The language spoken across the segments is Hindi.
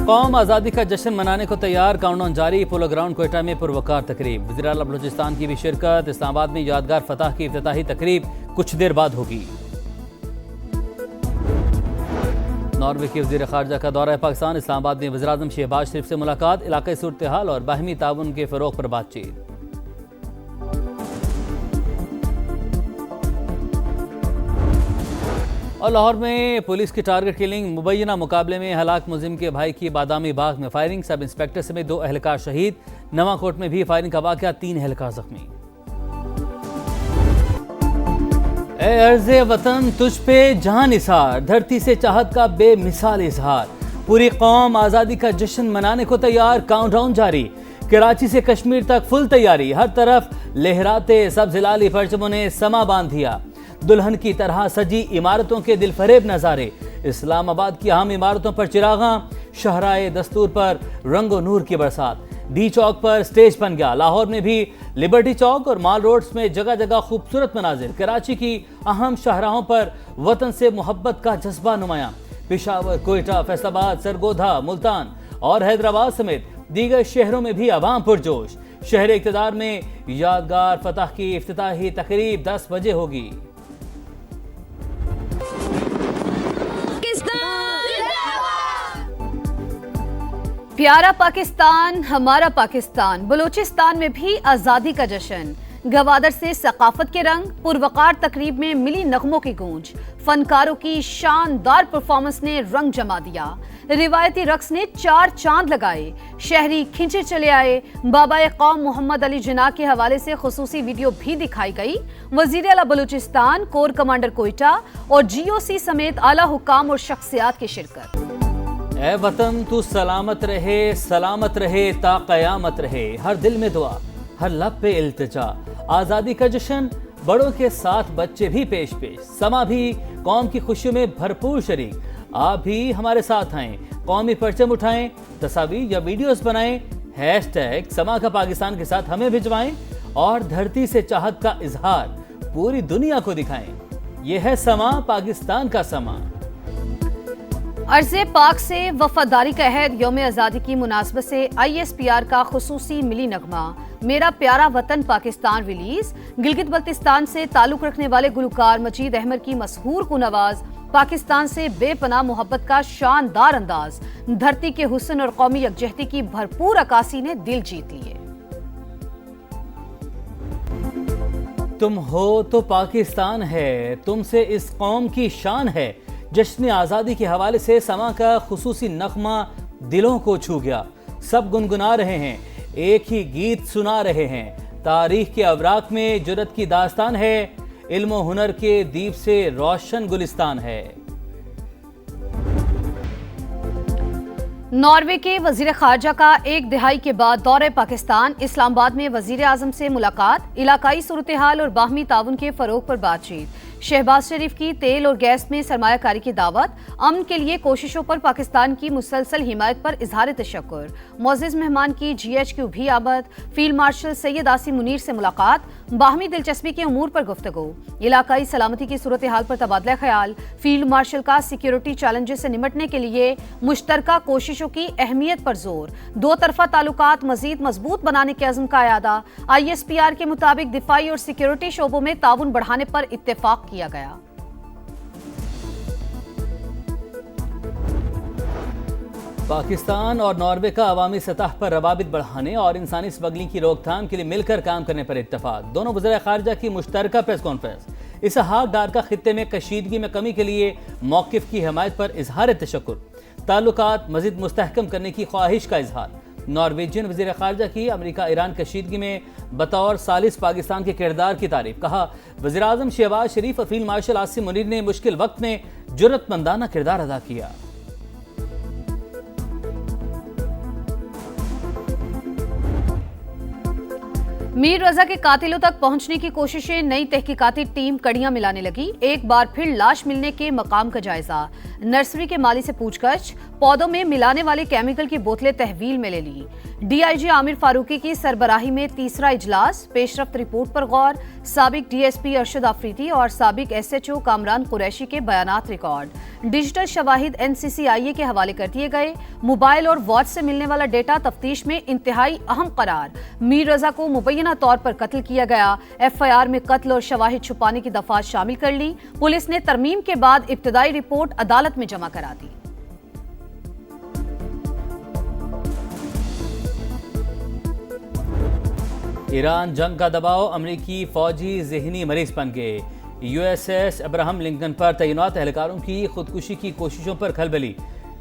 कौम आज़ादी का जश्न मनाने को तैयार, काउंटडाउन जारी। पोलो ग्राउंड कोयटा में पुरवकार तकरीब। वज़ीर आला बलूचिस्तान की भी शिरकत। इस्लामाबाद में यादगार फतह की इफ्तिताही तकरीब कुछ देर बाद होगी। नॉर्वे के वज़ीर ख़ारजा का दौरा पाकिस्तान। इस्लामाबाद में वज़ीर आज़म शहबाज शरीफ से मुलाकात। इलाक़ाई सूरत हाल और बाहमी ताउन के फ़रोग़ पर बातचीत। और लाहौर में पुलिस की टारगेट किलिंग। मुबैना मुकाबले में हलाक मुलजिम के भाई की बादामी बाग में फायरिंग। सब इंस्पेक्टर समेत 2 एहलकार शहीद। नवाकोट में भी फायरिंग का वाक़या, 3 एहलकार जख्मी। ए अर्ज़े वतन तुझ पे जहां निसार, धरती से चाहत का बेमिसाल इजहार। पूरी कौम आज़ादी का जश्न मनाने को तैयार, काउंटडाउन जारी। कराची से कश्मीर तक फुल तैयारी। हर तरफ लहराते सब्ज़ हिलाली परचमों ने समा बांध दिया। दुल्हन की तरह सजी इमारतों के दिलफरेब नज़ारे। इस्लामाबाद की अहम इमारतों पर चिरागां। शहराए दस्तूर पर रंगो नूर की बरसात। डी चौक पर स्टेज बन गया। लाहौर में भी लिबर्टी चौक और माल रोड्स में जगह जगह खूबसूरत मनाजिर। कराची की अहम शाहराहों पर वतन से मोहब्बत का जज्बा नुमायां। पेशावर, कोयटा, फैसलाबाद, सरगोधा, मुल्तान और हैदराबाद समेत दीगर शहरों में भी अवाम पुरजोश। शहर इक़्तिदार में यादगार फतह की इफ्तिताही तकरीब 10 बजे होगी। प्यारा पाकिस्तान, हमारा पाकिस्तान। बलूचिस्तान में भी आज़ादी का जश्न। गवादर से सकाफत के रंग। पुरवकार तकरीब में मिली नगमों की गूंज। फनकारों की शानदार परफॉर्मेंस ने रंग जमा दिया। रिवायती रक्स ने 4 चांद लगाए। शहरी खिंचे चले आए। बाबा कौम मोहम्मद अली जिन्ना के हवाले से खुसूसी वीडियो भी दिखाई गई। वज़ीर आला बलूचिस्तान, कोर कमांडर कोयटा और GOC समेत आला हुकाम और शख्सियात की शिरकत। ए वतन तू सलामत रहे ता क़यामत रहे। हर दिल में दुआ, हर लब पे इल्तिजा। आज़ादी का जश्न, बड़ों के साथ बच्चे भी पेश पेश। समा भी कौम की खुशियों में भरपूर शरीक। आप भी हमारे साथ आएं, कौमी परचम उठाएं, तस्वीर या वीडियोस बनाएं, हैशटैग समा का पाकिस्तान के साथ हमें भिजवाएं और धरती से चाहत का इजहार पूरी दुनिया को दिखाएं। यह है समा, पाकिस्तान का समा। अर्ज़े पाक से वफादारी का अहद। यौम आज़ादी की मुनासबत से ISPR का खुसूसी मिली नगमा मेरा प्यारा वतन पाकिस्तान रिलीज। गिलगित बल्तिस्तान से ताल्लुक रखने वाले गुलकार मजीद अहमद की मशहूर कुन आवाज। पाकिस्तान से बेपनाह मोहब्बत का शानदार अंदाज। धरती के हुस्न और कौमी यकजहती की भरपूर अक्कासी ने दिल जीत लिए। तुम हो तो पाकिस्तान है, तुमसे इस कौम की शान है। जश्न आज़ादी के हवाले से समा का खुसूसी नगमा दिलों को छू गया। सब गुनगुना रहे हैं, एक ही गीत सुना रहे हैं। तारीख के अवराक में जुर्रत की दास्तान है। इल्म हुनर के दीप से रोशन गुलिस्तान है। नॉर्वे के वजीर खारजा का 1 दिहाई के बाद दौरे पाकिस्तान। इस्लामाबाद में वजीर आजम से मुलाकात। इलाकाई सूरत हाल और बाहमी ताउन के फरोग पर बातचीत। शहबाज शरीफ की तेल और गैस में सरमायाकारी की दावत। अमन के लिए कोशिशों पर पाकिस्तान की मुसलसल हिमायत पर इजहार तशक्कुर। मोअज़्ज़िज़ मेहमान की GHQ भी आमद। फील्ड मार्शल सैयद आसिम मुनीर से मुलाकात। बाहमी दिलचस्पी के उमूर पर गुफ्तगू। इलाकाई सलामती की सूरत हाल पर तबादला ख्याल। फील्ड मार्शल का सिक्योरिटी चैलेंजेस से निमटने के लिए मुश्तरका कोशिशों की अहमियत पर जोर। 2 तरफा ताल्लुकात मजीद मजबूत बनाने के अज़्म का यादा। ISPR के मुताबिक दिफाई और सिक्योरिटी शोबों में ताउन बढ़ाने पर इत्तेफाक किया गया। पाकिस्तान और नॉर्वे का अवामी सतह पर रवाबित बढ़ाने और इंसानी स्मगलिंग की रोकथाम के लिए मिलकर काम करने पर इत्तेफाक। दोनों वज़ीर ख़ारजा की मुश्तरका प्रेस कॉन्फ्रेंस। इसहाक डार का खित्ते में कशीदगी में कमी के लिए मौक़िफ़ की हिमायत पर इजहार तशक्कुर। ताल्लुकात मज़ीद मुस्तहकम करने की ख्वाहिश का इजहार। नॉर्वेजियन वज़ीर ख़ारजा की अमेरिका ईरान कशीदगी में बतौर सालिस पाकिस्तान के किरदार की तारीफ। कहा, वज़ीर आज़म शहबाज शरीफ और फील्ड मार्शल आसिम मुनीर ने मुश्किल वक्त में जुर्रतमंदाना किरदार अदा किया। मीर रजा के कातिलों तक पहुंचने की कोशिशें। नई तहकीकाती टीम कड़ियां मिलाने लगी। एक बार फिर लाश मिलने के मकाम का जायजा। नर्सरी के माली से पूछताछ। पौधों में मिलाने वाले केमिकल की बोतलें तहवील में ले ली। डीआईजी आमिर फारूकी की सरबराही में तीसरा इजलास, पेशरफ्त रिपोर्ट पर गौर, साबिक डीएसपी अरशद आफरीदी और साबिक एसएचओ कामरान कुरैशी के बयानात रिकॉर्ड, डिजिटल शवाहिद एनसीसीआईए के हवाले कर दिए गए, मोबाइल और वॉच से मिलने वाला डेटा तफ्तीश में इंतहाई अहम करार, मीर रजा को मुबैना तौर पर कत्ल किया गया, एफआईआर में कत्ल और शवाहिद छुपाने की दफात शामिल कर ली, पुलिस ने तरमीम के बाद इब्तदाई रिपोर्ट अदालत में जमा करा दी। ईरान जंग का दबाव, अमरीकी फौजी ज़हनी मरीज बन गए। यूएसएस अब्राहम लिंकन पर तैनात एहलकारों की खुदकुशी की कोशिशों पर खलबली।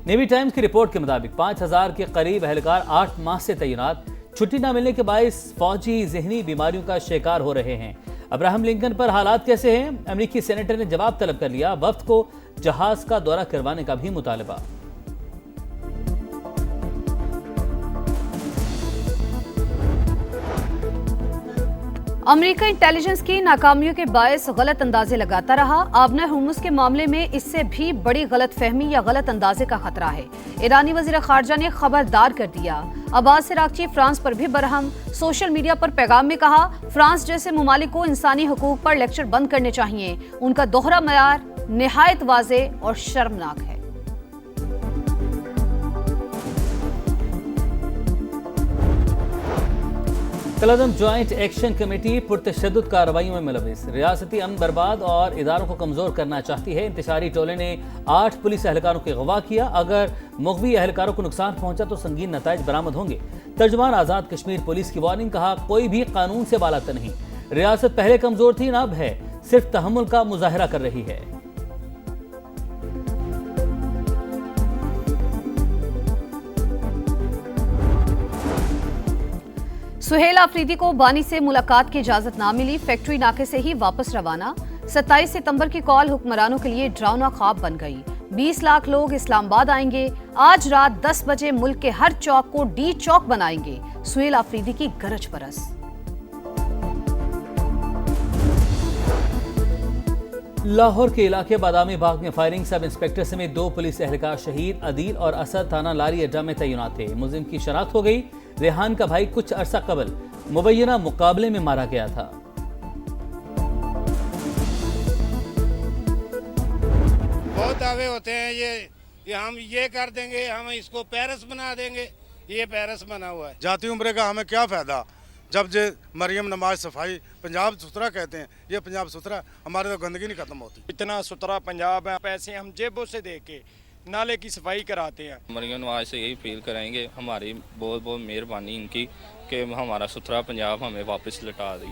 नेवी टाइम्स की रिपोर्ट के मुताबिक 5000 के करीब एहलकार 8 माह से तैनात, छुट्टी न मिलने के बायस फौजी ज़हनी बीमारियों का शिकार हो रहे हैं। अब्राहम लिंकन पर हालात कैसे हैं? अमरीकी सेनेटर ने जवाब तलब कर लिया। वफ्द को जहाज का दौरा करवाने का भी मुतालबा। अमेरिका इंटेलिजेंस की नाकामियों के बायस गलत अंदाजे लगाता रहा। आबना हुर्मुज़ के मामले में इससे भी बड़ी गलत फहमी या गलत अंदाजे का खतरा है। ईरानी वज़ीर ख़ारजा ने खबरदार कर दिया। अब्बास इराक़ची फ्रांस पर भी बरहम, सोशल मीडिया पर पैगाम में कहा, फ्रांस जैसे ममालिक को इंसानी हकूक़ पर लेक्चर बंद करने चाहिए। उनका दोहरा मयार निहायत वाज़े और शर्मनाक है। कलअदम ज्वाइंट एक्शन कमेटी पुरतशद्दुद कार्रवाइयों में मुलविस, रियासती अमन बर्बाद और इदारों को कमजोर करना चाहती है। इंतशारी टोले ने 8 पुलिस एहलकारों को अगवा किया। अगर मुग़वी एहलकारों को नुकसान पहुंचा तो संगीन नताइज बरामद होंगे। तर्जुमान आज़ाद कश्मीर पुलिस की वार्निंग, कहा कोई भी कानून से बालातर नहीं। रियासत पहले कमजोर थी, न अब है, सिर्फ तहम्मुल का मुजाहरा कर रही है। सुहेल आफरीदी को बानी से मुलाकात की इजाजत ना मिली, फैक्ट्री नाके से ही वापस रवाना। 27 सितंबर की कॉल हुक्मरानों के लिए डरावना ख्वाब बन गई। 20 लाख लोग इस्लामाबाद आएंगे, आज रात 10 बजे मुल्क के हर चौक को डी चौक बनाएंगे। सुहेल आफरीदी की गरज बरस। लाहौर के इलाके बादामी बाग में फायरिंग, सब इंस्पेक्टर समेत 2 पुलिस एहलकार शहीद। अदील और असद थाना लारी अड्डा में तैनात थे। मुलजिम की शनाख्त हो गई। रेहान का भाई कुछ अरसा कबल मुबैना मुकाबले में मारा गया था। बहुत दावे होते हैं ये हम ये कर देंगे, हम इसको पेरिस बना देंगे। ये पेरिस बना हुआ है। जाती उम्र का हमें क्या फायदा जब जे मरियम नमाज सफाई पंजाब सुथरा कहते हैं। ये पंजाब सुथरा, हमारे तो गंदगी नहीं खत्म होती। इतना सुथरा पंजाब है, पैसे हम जेबों से दे के नाले की सफाई कराते हैं। मरियम नवाज से यही फील करेंगे, हमारी बहुत बहुत मेहरबानी इनकी कि हमारा सुथरा पंजाब हमें वापस लौटा दी।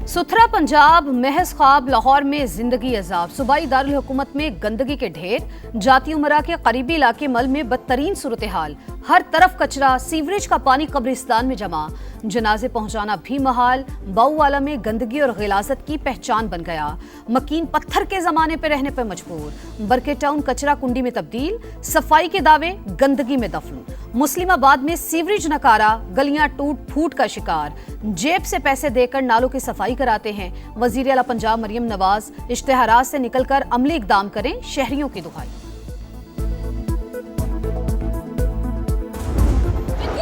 सुथरा पंजाब महज ख्वाब, लाहौर में जिंदगी अजाब। सूबाई दारुल हुकूमत में गंदगी के ढेर, जाती उमरा के करीबी इलाके मल में बदतरीन सूरत हाल, हर तरफ कचरा, सीवरेज का पानी कब्रिस्तान में जमा, जनाजे पहुंचाना भी महाल। बाऊवाला में गंदगी और गिलाजत की पहचान बन गया। मकीन पत्थर के जमाने पर रहने पर मजबूर। बरके टाउन कचरा कुंडी में तब्दील, सफाई के दावे गंदगी में दफन। मुस्लिमाबाद में सीवरेज नकारा, गलियां टूट फूट का शिकार। जेब से पैसे देकर नालों की सफाई कराते हैं। वजीर आला पंजाब मरियम नवाज इश्तिहारात से निकलकर अमली इकदाम करें, शहरियों की दुहाई।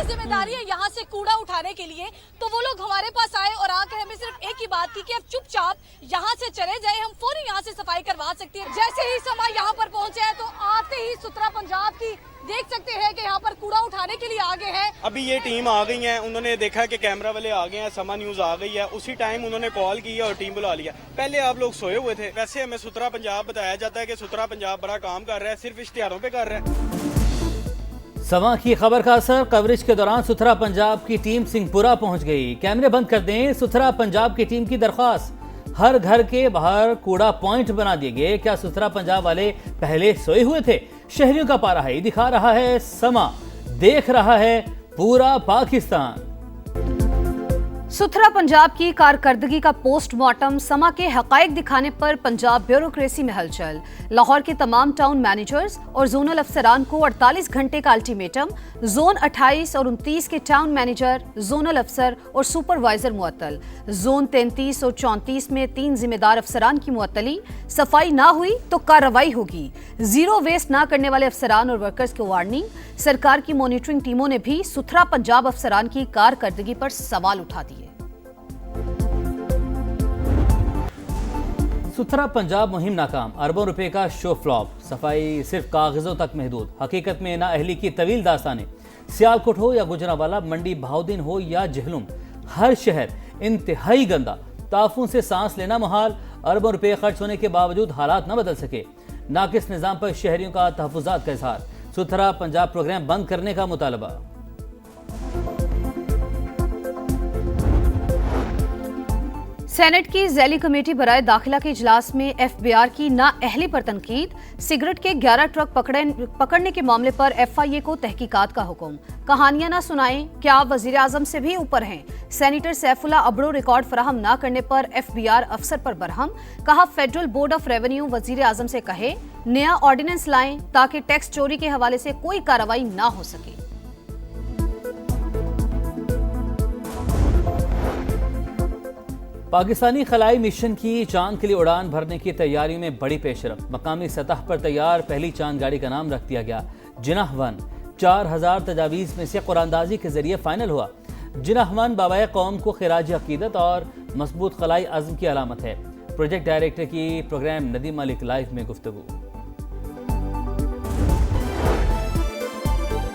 जिम्मेदारी है यहाँ से कूड़ा उठाने के लिए, तो वो लोग हमारे पास आए और आकर हमें सिर्फ एक ही बात की कि अब चुपचाप यहाँ से चले जाए, हम फौरन यहाँ से सफाई करवा सकते हैं। जैसे ही समा यहाँ पर पहुँचे है तो आते ही सुथरा पंजाब की देख सकते हैं कि यहाँ पर कूड़ा उठाने के लिए आगे है। अभी ये टीम आ गई है, उन्होंने देखा कि कैमरा वाले आ गए हैं, समा न्यूज आ गई है, उसी टाइम उन्होंने कॉल की और टीम बुला लिया। पहले आप लोग सोए हुए थे। वैसे हमें सुथरा पंजाब बताया जाता है कि सुथरा पंजाब बड़ा काम कर रहा है, सिर्फ इश्तिहारों पे कर रहा है। समा की खबर का असर, कवरेज के दौरान सुथरा पंजाब की टीम सिंहपुरा पहुंच गई। कैमरे बंद कर दें, सुथरा पंजाब की टीम की दरख्वास्त। हर घर के बाहर कूड़ा पॉइंट बना दिए गए। क्या सुथरा पंजाब वाले पहले सोए हुए थे? शहरियों का पारा है, दिखा रहा है समा, देख रहा है पूरा पाकिस्तान। सुथरा पंजाब की कारकर्दगी का पोस्टमार्टम समा के हकायक दिखाने पर पंजाब ब्यूरोक्रेसी में हलचल। लाहौर के तमाम टाउन मैनेजर्स और जोनल अफसरान को 48 घंटे का अल्टीमेटम। जोन 28 और 29 के टाउन मैनेजर, जोनल अफसर और सुपरवाइजर मुअत्तल। जोन 33 और 34 में 3 जिम्मेदार अफसरान की मुअत्तली। सफाई ना हुई तो कार्रवाई होगी। जीरो वेस्ट ना करने वाले अफसरान और वर्कर्स को वार्निंग। सरकार की मॉनिटरिंग टीमों ने भी सुथरा पंजाब अफसरान की कारकर्दगी पर सवाल उठा दिए। सुथरा पंजाब मुहिम नाकाम, अरबों रुपए का शो फ्लॉप। सफाई सिर्फ कागजों तक महदूद, हकीकत में नाअहली की तवील दास्तानें। सियालकोट हो या गुजरावाला, मंडी बहाउद्दीन हो या जहलुम, हर शहर इंतहाई गंदा। ताफून से सांस लेना मुहाल। अरबों रुपए खर्च होने के बावजूद हालात न बदल सके। नाकिस निजाम पर शहरियों का तहफुजात का इजहार। सुथरा पंजाब प्रोग्राम बंद करने का मुतालबा। सेनेट की ज़ैली कमेटी बराए दाखिला के इजलास में एफबीआर की नाअहली पर तनकीद। सिगरेट के 11 ट्रक पकड़ने के मामले पर एफआईए को तहकीकात का हुक्म। कहानियां ना सुनाएं, क्या आप वजीर आजम से भी ऊपर हैं? सेनेटर सैफुल्ला अबड़ो रिकॉर्ड फराहम ना करने पर एफबीआर अफसर पर बरहम। कहा, फेडरल बोर्ड ऑफ रेवेन्यू वजीर आजम से कहे नया ऑर्डिनेंस लाएं ताकि टैक्स चोरी के हवाले से कोई कार्रवाई ना हो सके। पाकिस्तानी खलाई मिशन की चांद के लिए उड़ान भरने की तैयारियों में बड़ी पेशरफ्त। मकामी सतह पर तैयार पहली चांद गाड़ी का नाम रख दिया गया जिनाह-1। 4000 तजावीज़ में से कुरानदाजी के जरिए फाइनल हुआ। जिनाह-1 बाबाए कौम को खिराज अकीदत और मजबूत खलाई अज़्म की अलामत है। प्रोजेक्ट डायरेक्टर की प्रोग्राम नदीम मलिक लाइव में गुफ्तगू।